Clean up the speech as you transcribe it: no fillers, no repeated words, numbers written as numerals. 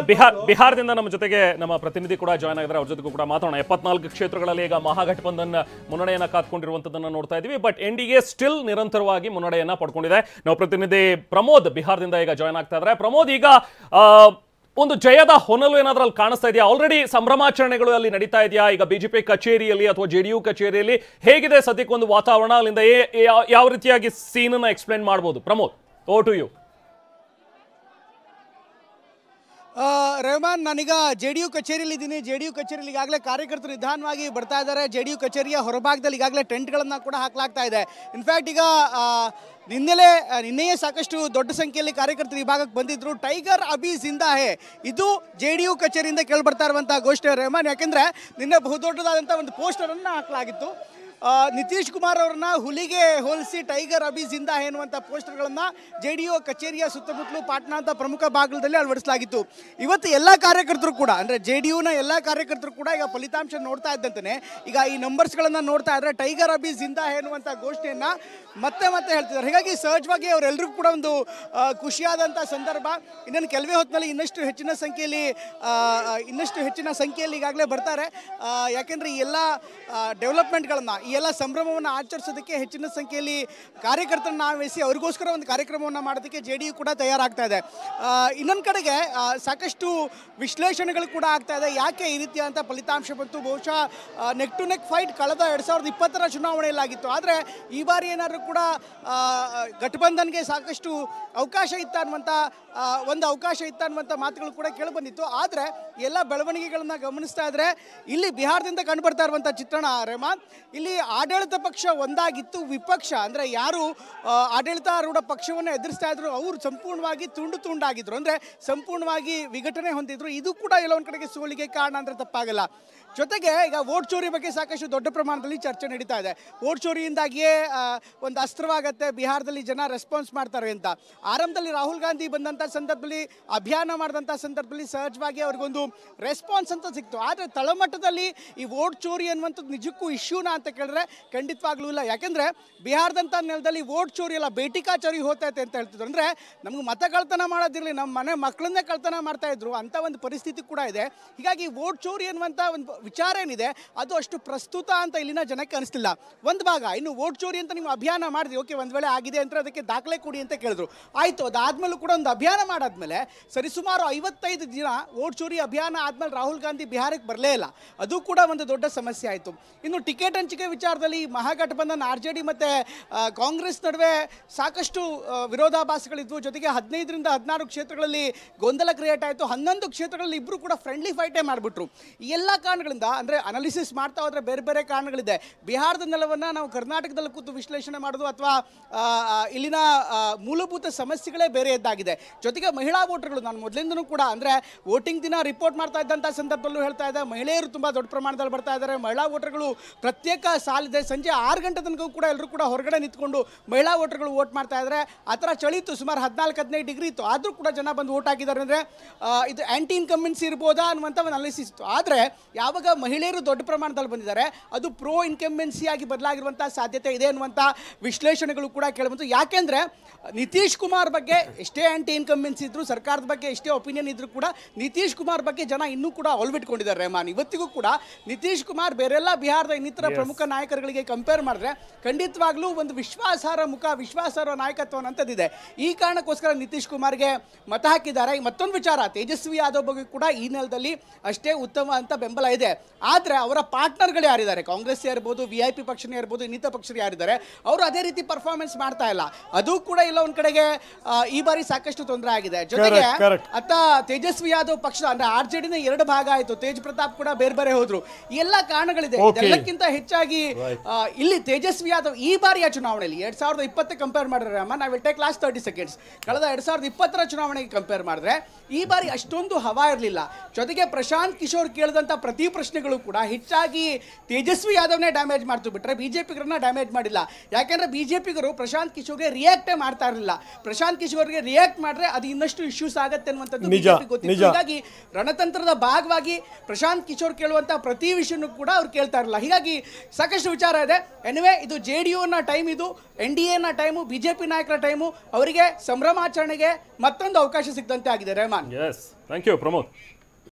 ಬಿಹಾರದಿಂದ ನಮ್ಮ ಜೊತೆಗೆ ನಮ್ಮ ಪ್ರತಿನಿಧಿ ಕೂಡ ಜಾಯ್ನ್ ಆಗಿದ್ದಾರೆ. ಅವ್ರ ಜೊತೆಗೂ ಕೂಡ ಮಾತಾಡೋಣ. 74 ಕ್ಷೇತ್ರಗಳಲ್ಲಿ ಈಗ ಮಹಾಗಠಬಂಧನ್ ಮುನ್ನಡೆಯನ್ನ ಕಾತ್ಕೊಂಡಿರುವಂತದನ್ನ ನೋಡ್ತಾ ಇದೀವಿ. ಬಟ್ ಎನ್ಡಿಎ ಸ್ಟಿಲ್ ನಿರಂತರವಾಗಿ ಮುನ್ನಡೆಯನ್ನ ಪಡ್ಕೊಂಡಿದೆ. ನಾವು ಪ್ರತಿನಿಧಿ ಪ್ರಮೋದ್ ಬಿಹಾರದಿಂದ ಈಗ ಜಾಯ್ನ್ ಆಗ್ತಾ ಇದ್ದಾರೆ. ಪ್ರಮೋದ್, ಈಗ ಒಂದು ಜಯದ ಹೊನಲು ಏನಾದ್ರೂ ಅಲ್ಲಿ ಕಾಣಿಸ್ತಾ ಇದೆಯಾ? ಆಲ್ರೆಡಿ ಸಂಭ್ರಮಾಚರಣೆಗಳು ಅಲ್ಲಿ ನಡೀತಾ ಇದೆಯಾ? ಈಗ ಬಿಜೆಪಿ ಕಚೇರಿಯಲ್ಲಿ ಅಥವಾ ಜೆಡಿಯು ಕಚೇರಿಯಲ್ಲಿ ಹೇಗಿದೆ ಸದ್ಯಕ್ಕೆ ಒಂದು ವಾತಾವರಣ? ಅಲ್ಲಿಂದ ಯಾವ ರೀತಿಯಾಗಿ ಸೀನ್ ಅನ್ನ ಎಕ್ಸ್ಪ್ಲೇನ್ ಮಾಡಬಹುದು? Pramod, over to you. Rehman, ನಾನೀಗ ಜೆಡಿಯು ಕಚೇರಿಯಲ್ಲಿ ಇದ್ದೀನಿ. ಜೆಡಿಯು ಕಚೇರಿಯಲ್ಲಿ ಈಗಾಗಲೇ ಕಾರ್ಯಕರ್ತರು ನಿಧಾನವಾಗಿ ಬರ್ತಾ ಇದ್ದಾರೆ. ಜೆಡಿಯು ಕಚೇರಿಯ ಹೊರಭಾಗದಲ್ಲಿ ಈಗಾಗಲೇ ಟೆಂಟ್ಗಳನ್ನು ಕೂಡ ಹಾಕಲಾಗ್ತಾ ಇದೆ. ಇನ್ಫ್ಯಾಕ್ಟ್ ಈಗ ನಿನ್ನೆಯೇ ಸಾಕಷ್ಟು ದೊಡ್ಡ ಸಂಖ್ಯೆಯಲ್ಲಿ ಕಾರ್ಯಕರ್ತರು ಈ ಭಾಗಕ್ಕೆ ಬಂದಿದ್ರು. ಟೈಗರ್ ಅಭಿ ಜಿಂದಾ ಹೇ, ಇದು ಜೆಡಿಯು ಕಚೇರಿಯಿಂದ ಕೇಳಿಬರ್ತಾ ಇರುವಂತಹ ಘೋಷಣೆ ರೆಹಮಾನ್. ಯಾಕೆಂದ್ರೆ ನಿನ್ನೆ ಬಹುದೊಡ್ಡದಾದಂಥ ಒಂದು ಪೋಸ್ಟರ್ ಅನ್ನು ಹಾಕಲಾಗಿತ್ತು. ನಿತೀಶ್ ಕುಮಾರ್ ಅವರನ್ನ ಹುಲಿಗೆ ಹೋಲಿಸಿ ಟೈಗರ್ ಅಭಿ ಜಿಂದಾ ಎನ್ನುವಂಥ ಪೋಸ್ಟರ್ಗಳನ್ನು ಜೆಡಿಯು ಕಚೇರಿಯ ಸುತ್ತಮುತ್ತಲು ಪಾಟ್ನಾ ಅಂತ ಪ್ರಮುಖ ಭಾಗದಲ್ಲಿ ಅಳವಡಿಸಲಾಗಿತ್ತು. ಇವತ್ತು ಎಲ್ಲ ಕಾರ್ಯಕರ್ತರು ಕೂಡ, ಅಂದರೆ ಜೆಡಿಯುನ ಎಲ್ಲ ಕಾರ್ಯಕರ್ತರು ಕೂಡ ಈಗ ಫಲಿತಾಂಶ ನೋಡ್ತಾ ಇದ್ದಂತೆ ಈಗ ಈ ನಂಬರ್ಸ್ಗಳನ್ನು ನೋಡ್ತಾ ಇದ್ರೆ ಟೈಗರ್ ಅಭಿ ಜಿಂದಾ ಎನ್ನುವಂಥ ಘೋಷಣೆಯನ್ನು ಮತ್ತೆ ಮತ್ತೆ ಹೇಳ್ತಿದ್ದಾರೆ. ಹೀಗಾಗಿ ಸಹಜವಾಗಿ ಅವರೆಲ್ಲರಿಗೂ ಕೂಡ ಒಂದು ಖುಷಿಯಾದಂಥ ಸಂದರ್ಭ. ಇನ್ನೊಂದು ಕೆಲವೇ ಹೊತ್ತಿನಲ್ಲಿ ಇನ್ನಷ್ಟು ಹೆಚ್ಚಿನ ಸಂಖ್ಯೆಯಲ್ಲಿ ಈಗಾಗಲೇ ಬರ್ತಾರೆ. ಯಾಕೆಂದರೆ ಈ ಎಲ್ಲ ಡೆವಲಪ್ಮೆಂಟ್ಗಳನ್ನು, ಈ ಎಲ್ಲ ಸಂಭ್ರಮವನ್ನು ಆಚರಿಸೋದಕ್ಕೆ ಹೆಚ್ಚಿನ ಸಂಖ್ಯೆಯಲ್ಲಿ ಕಾರ್ಯಕರ್ತರನ್ನ ವಹಿಸಿ ಅವರಿಗೋಸ್ಕರ ಒಂದು ಕಾರ್ಯಕ್ರಮವನ್ನು ಮಾಡೋದಕ್ಕೆ ಜೆಡಿಯು ಕೂಡ ತಯಾರಾಗ್ತಾ ಇದೆ. ಇನ್ನೊಂದು ಕಡೆಗೆ ಸಾಕಷ್ಟು ವಿಶ್ಲೇಷಣೆಗಳು ಕೂಡ ಆಗ್ತಾ ಇದೆ. ಯಾಕೆ ಈ ರೀತಿಯಾದಂಥ ಫಲಿತಾಂಶ ಬಂತು? ಬಹುಶಃ ನೆಕ್ ಟು ನೆಕ್ ಫೈಟ್ ಕಳೆದ 2020 ಚುನಾವಣೆಯಲ್ಲಾಗಿತ್ತು. ಆದರೆ ಈ ಬಾರಿ ಏನಾದರೂ ಕೂಡ ಗಠಬಂಧನ್ಗೆ ಸಾಕಷ್ಟು ಅವಕಾಶ ಇತ್ತ ಅನ್ನುವಂಥ ಮಾತುಗಳು ಕೂಡ ಕೇಳಿಬಂದಿತ್ತು. ಆದರೆ ಎಲ್ಲ ಬೆಳವಣಿಗೆಗಳನ್ನು ಗಮನಿಸ್ತಾ ಇದ್ರೆ ಇಲ್ಲಿ ಬಿಹಾರದಿಂದ ಕಂಡು ಬರ್ತಾ ಇರುವಂಥ ಚಿತ್ರಣ ರೆಹಮಾನ್, ಇಲ್ಲಿ ಆಡಳಿತ ಪಕ್ಷ ಒಂದಾಗಿತ್ತು, ವಿಪಕ್ಷ ಅಂದರೆ ಯಾರು ಆಡಳಿತಾರೂಢ ಪಕ್ಷವನ್ನು ಎದುರಿಸ್ತಾ ಇದ್ರು ಅವರು ಸಂಪೂರ್ಣವಾಗಿ ತುಂಡಾಗಿದ್ರು, ಅಂದರೆ ಸಂಪೂರ್ಣವಾಗಿ ವಿಘಟನೆ ಹೊಂದಿದ್ರು. ಇದು ಕೂಡ ಎಲ್ಲೊಂದು ಕಡೆಗೆ ಸೋಲಿಗೆ ಕಾರಣ ಅಂದರೆ ತಪ್ಪಾಗಲ್ಲ. ಜೊತೆಗೆ ಈಗ ವೋಟ್ ಚೋರಿ ಬಗ್ಗೆ ಸಾಕಷ್ಟು ದೊಡ್ಡ ಪ್ರಮಾಣದಲ್ಲಿ ಚರ್ಚೆ ನಡೀತಾ ಇದೆ. ವೋಟ್ ಚೋರಿಯಿಂದಾಗಿಯೇ ಒಂದು ಅಸ್ತ್ರವಾಗತ್ತೆ, ಬಿಹಾರದಲ್ಲಿ ಜನ ರೆಸ್ಪಾನ್ಸ್ ಮಾಡ್ತಾರೆ ಅಂತ. ಆರಂಭದಲ್ಲಿ ರಾಹುಲ್ ಗಾಂಧಿ ಬಂದಂಥ ಸಂದರ್ಭದಲ್ಲಿ, ಅಭಿಯಾನ ಮಾಡಿದಂಥ ಸಂದರ್ಭದಲ್ಲಿ ಸಹಜವಾಗಿ ಅವ್ರಿಗೊಂದು ರೆಸ್ಪಾನ್ಸ್ ಅಂತ ಸಿಕ್ತು. ಆದರೆ ತಳಮಟ್ಟದಲ್ಲಿ ಈ ವೋಟ್ ಚೋರಿ ಅನ್ನುವಂಥದ್ದು ನಿಜಕ್ಕೂ ಇಶ್ಯೂನಾ ಅಂತ ಕೇಳಿದ್ರೆ ಖಂಡಿತವಾಗ್ಲೂ ಇಲ್ಲ. ಯಾಕೆಂದರೆ ಬಿಹಾರದಂಥ ನೆಲದಲ್ಲಿ ವೋಟ್ ಚೋರಿ ಎಲ್ಲ ಬೇಟಿಕಾ ಚೋರಿ ಹೋಗ್ತೈತೆ ಅಂತ ಹೇಳ್ತಿದ್ರು. ಅಂದರೆ ನಮ್ಗೆ ಮತ ಕಳ್ತನ ಮಾಡೋದಿರಲಿ, ನಮ್ಮ ಮನೆ ಮಕ್ಕಳನ್ನೇ ಕಳ್ತನ ಮಾಡ್ತಾ ಇದ್ರು ಅಂತ ಒಂದು ಪರಿಸ್ಥಿತಿ ಕೂಡ ಇದೆ. ಹೀಗಾಗಿ ವೋಟ್ ಚೋರಿ ಅನ್ನುವಂಥ ಒಂದು ವಿಚಾರ ಏನಿದೆ ಅದು ಅಷ್ಟು ಪ್ರಸ್ತುತ ಅಂತ ಇಲ್ಲಿನ ಜನಕ್ಕೆ ಅನಿಸ್ತಿಲ್ಲ. ಒಂದು ಭಾಗ, ಇನ್ನು ವೋಟ್ ಚೋರಿ ಅಂತ ನೀವು ಅಭಿಯಾನ ಮಾಡಿದ್ರಿ, ಓಕೆ, ಒಂದು ವೇಳೆ ಆಗಿದೆ ಅಂತ ಅದಕ್ಕೆ ದಾಖಲೆ ಕೊಡಿ ಅಂತ ಕೇಳಿದ್ರು, ಆಯಿತು. ಅದಾದ್ಮೇಲೂ ಕೂಡ ಒಂದು ಅಭಿಯಾನ ಮಾಡಾದ್ಮೇಲೆ ಸರಿಸುಮಾರು 55 ದಿನ ವೋಟ್ ಚೋರಿ ಅಭಿಯಾನ ಆದ್ಮೇಲೆ ರಾಹುಲ್ ಗಾಂಧಿ ಬಿಹಾರಕ್ಕೆ ಬರಲೇ ಇಲ್ಲ. ಅದು ಕೂಡ ಒಂದು ದೊಡ್ಡ ಸಮಸ್ಯೆ ಆಯಿತು. ಇನ್ನು ಟಿಕೆಟ್ ಹಂಚಿಕೆ ವಿಚಾರದಲ್ಲಿ ಮಹಾಗಠಬಂಧನ್ RJD ಮತ್ತು ಕಾಂಗ್ರೆಸ್ ನಡುವೆ ಸಾಕಷ್ಟು ವಿರೋಧಾಭಾಸಗಳಿದ್ವು. ಜೊತೆಗೆ 15ರಿಂದ 16 ಕ್ಷೇತ್ರಗಳಲ್ಲಿ ಗೊಂದಲ ಕ್ರಿಯೇಟ್ ಆಯಿತು. 11 ಕ್ಷೇತ್ರಗಳಲ್ಲಿ ಇಬ್ಬರು ಕೂಡ ಫ್ರೆಂಡ್ಲಿ ಫೈಟೇ ಮಾಡಿಬಿಟ್ರು. ಈ ಎಲ್ಲ ಕಾರಣಗಳಿಂದ ಅಂದರೆ ಅನಾಲಿಸಿಸ್ ಮಾಡ್ತಾ ಹೋದರೆ ಬೇರೆ ಬೇರೆ ಕಾರಣಗಳಿದೆ. ಬಿಹಾರದ ನೆಲವನ್ನು ನಾವು ಕರ್ನಾಟಕದಲ್ಲಿ ಕೂತು ವಿಶ್ಲೇಷಣೆ ಮಾಡೋದು ಅಥವಾ ಇಲ್ಲಿನ ಮೂಲಭೂತ ಸಮಸ್ಯೆಗಳೇ ಬೇರೆಯದ್ದಾಗಿದೆ. ಜೊತೆಗೆ ಮಹಿಳಾ ವೋಟರ್ಗಳು, ನಾನು ಮೊದಲಿಂದನೂ ಕೂಡ ಅಂದರೆ ವೋಟಿಂಗ್ ದಿನ ರಿಪೋರ್ಟ್ ಮಾಡ್ತಾ ಇದ್ದಂಥ ಸಂದರ್ಭದಲ್ಲೂ ಹೇಳ್ತಾ ಇದ್ದೆ, ಮಹಿಳೆಯರು ತುಂಬ ದೊಡ್ಡ ಪ್ರಮಾಣದಲ್ಲಿ ಬರ್ತಾ ಇದ್ದಾರೆ. ಮಹಿಳಾ ವೋಟರ್ಗಳು ಪ್ರತ್ಯೇಕ ಸಾಲಿದೆ. ಸಂಜೆ 6 ಗಂಟೆ ತನಕ ಕೂಡ ಎಲ್ಲರೂ ಕೂಡ ಹೊರಗಡೆ ನಿಂತ್ಕೊಂಡು ಮಹಿಳಾ ವೋಟರ್ಗಳು ವೋಟ್ ಮಾಡ್ತಾ ಇದ್ದಾರೆ. ಆ ಥರ ಚಳಿತ್ತು, ಸುಮಾರು 14-15 ಡಿಗ್ರಿ ಇತ್ತು, ಆದರೂ ಕೂಡ ಜನ ಬಂದು ವೋಟ್ ಹಾಕಿದ್ದಾರೆ. ಅಂದರೆ ಇದು ಆ್ಯಂಟಿ ಇನ್ಕಂಬೆನ್ಸಿ ಇರ್ಬೋದಾ ಅನ್ನುವಂಥ ಒಂದು ಅನಾಲಿಸಿಸ್ ಇತ್ತು. ಆದರೆ ಯಾವಾಗ ಮಹಿಳೆಯರು ದೊಡ್ಡ ಪ್ರಮಾಣದಲ್ಲಿ ಬಂದಿದ್ದಾರೆ ಅದು ಪ್ರೋ ಇನ್ಕಂಬೆನ್ಸಿಯಾಗಿ ಬದಲಾಗಿರುವಂಥ ಸಾಧ್ಯತೆ ಇದೆ ಅನ್ನುವಂಥ ವಿಶ್ಲೇಷಣೆಗಳು ಕೂಡ ಕೇಳಿಬಂತು. ಯಾಕೆಂದರೆ ನಿತೀಶ್ ಕುಮಾರ್ ಬಗ್ಗೆ ಎಷ್ಟೇ ಆ್ಯಂಟಿ ಇನ್ಕಂಬೆನ್ಸಿ ಇದ್ದರೂ, ಸರ್ಕಾರದ ಬಗ್ಗೆ ಎಷ್ಟೇ ಒಪಿನಿಯನ್ ಇದ್ದರೂ ಕೂಡ ನಿತೀಶ್ ಕುಮಾರ್ ಬಗ್ಗೆ ಜನ ಇನ್ನೂ ಕೂಡ ಒಲ್ಬಿಟ್ಕೊಂಡಿದ್ದಾರೆ ರೆಹಮಾನ್. ಇವತ್ತಿಗೂ ಕೂಡ ನಿತೀಶ್ ಕುಮಾರ್ ಬೇರೆಲ್ಲ ಬಿಹಾರದ ಇನ್ನಿತರ ಪ್ರಮುಖ ನಾಯಕರುಗಳಿಗೆ ಕಂಪೇರ್ ಮಾಡಿದ್ರೆ ಖಂಡಿತವಾಗ್ಲೂ ಒಂದು ವಿಶ್ವಾಸಾರ್ಹ ನಾಯಕತ್ವ ಅನ್ನೋಂಥದ್ದಿದೆ. ಈ ಕಾರಣಕ್ಕೋಸ್ಕರ ನಿತೀಶ್ ಕುಮಾರ್ಗೆ ಮತ ಹಾಕಿದ್ದಾರೆ. ಮತ್ತೊಂದು ವಿಚಾರ, ತೇಜಸ್ವಿ ಯಾದವ್ ಬಗ್ಗೆ ಕೂಡ ಈ ನೆಲದಲ್ಲಿ ಅಷ್ಟೇ ಉತ್ತಮ ಅಂತ ಬೆಂಬಲ ಇದೆ. ಆದರೆ ಅವರ ಪಾರ್ಟ್ನರ್ಗಳು ಯಾರಿದ್ದಾರೆ, ಕಾಂಗ್ರೆಸ್ ಇರ್ಬೋದು, VIP ಪಕ್ಷನೇ ಇರ್ಬೋದು, ಇನ್ನಿತರ ಪಕ್ಷರು ಯಾರಿದ್ದಾರೆ, ಅವರು ಅದೇ ರೀತಿ ಪರ್ಫಾರ್ಮೆನ್ಸ್ ಮಾಡ್ತಾ ಇಲ್ಲ. ಅದು ಕೂಡ ಇಲ್ಲ ಒಂದ್ ಕಡೆಗೆ ಈ ಬಾರಿ ಸಾಕಷ್ಟು ತೊಂದರೆ ಆಗಿದೆ. ಜೊತೆಗೆ ಅತ್ತ ತೇಜಸ್ವಿ ಯಾದವ್ ಪಕ್ಷ ಅಂದ್ರೆ RJDನ 2 ಭಾಗ ಆಯಿತು. ತೇಜ್ ಪ್ರತಾಪ್ ಕೂಡ ಬೇರೆ ಬೇರೆ ಹೋದ್ರು. ಎಲ್ಲ ಕಾರಣಗಳಿದೆ. ಇದೆಲ್ಲಕ್ಕಿಂತ ಹೆಚ್ಚಾಗಿ ಇಲ್ಲಿ ತೇಜಸ್ವಿ ಯಾದವ್ ಈ ಬಾರಿಯ ಚುನಾವಣೆಯಲ್ಲಿ 2020 ಕಂಪೇರ್ ಮಾಡಿದ್ರೆ I will take last 30 seconds, ಕಳೆದ 2020 ಚುನಾವಣೆಗೆ ಕಂಪೇರ್ ಮಾಡಿದ್ರೆ ಈ ಬಾರಿ ಅಷ್ಟೊಂದು ಹವಾ ಇರಲಿಲ್ಲ. ಜೊತೆಗೆ ಪ್ರಶಾಂತ್ ಕಿಶೋರ್ ಕೇಳಿದಂಥ ಪ್ರತಿ ಪ್ರಶ್ನೆಗಳು ಕೂಡ ಹೆಚ್ಚಾಗಿ ತೇಜಸ್ವಿ ಯಾದವ್ನೇ ಡ್ಯಾಮೇಜ್ ಮಾಡ್ತು ಬಿಟ್ರೆ ಬಿಜೆಪಿಗರನ್ನ ಡ್ಯಾಮೇಜ್ ಮಾಡಿಲ್ಲ. ಯಾಕೆಂದ್ರೆ ಬಿಜೆಪಿಗರು ಪ್ರಶಾಂತ್ ಕಿಶೋರ್ಗೆ ರಿಯಾಕ್ಟೇ ಮಾಡ್ತಾ ಇರಲಿಲ್ಲ. ಪ್ರಶಾಂತ್ ಕಿಶೋರ್ಗೆ ರಿಯಾಕ್ಟ್ ಮಾಡಿದ್ರೆ ಅದು ಇನ್ನಷ್ಟು ಇಶ್ಯೂಸ್ ಆಗತ್ತೆ ಅನ್ನುವಂಥದ್ದು ನಿಜ, ಬಿಜೆಪಿ ಗೊತ್ತಿತ್ತು. ನಿಜ. ಹೀಗಾಗಿ ರಣತಂತ್ರದ ಭಾಗವಾಗಿ ಪ್ರಶಾಂತ್ ಕಿಶೋರ್ ಕೇಳುವಂತಹ ಪ್ರತಿ ವಿಷಯನೂ ಕೂಡ ಅವ್ರು ಕೇಳ್ತಾ ಇರಲ್ಲ. ಹೀಗಾಗಿ ಸಾಕಷ್ಟು ವಿಚಾರ ಇದೆ. ಎನಿವೆ ಇದು JDU ನ ಟೈಮ್, ಇದು NDA ನ ಟೈಮು, ಬಿಜೆಪಿ ನಾಯಕರ ಟೈಮು. ಅವರಿಗೆ ಸಂಭ್ರಮಾಚರಣೆಗೆ ಮತ್ತೊಂದು ಅವಕಾಶ ಸಿಕ್ಕಂತೆ ಆಗಿದೆ. Rehman. Yes, thank you Pramod.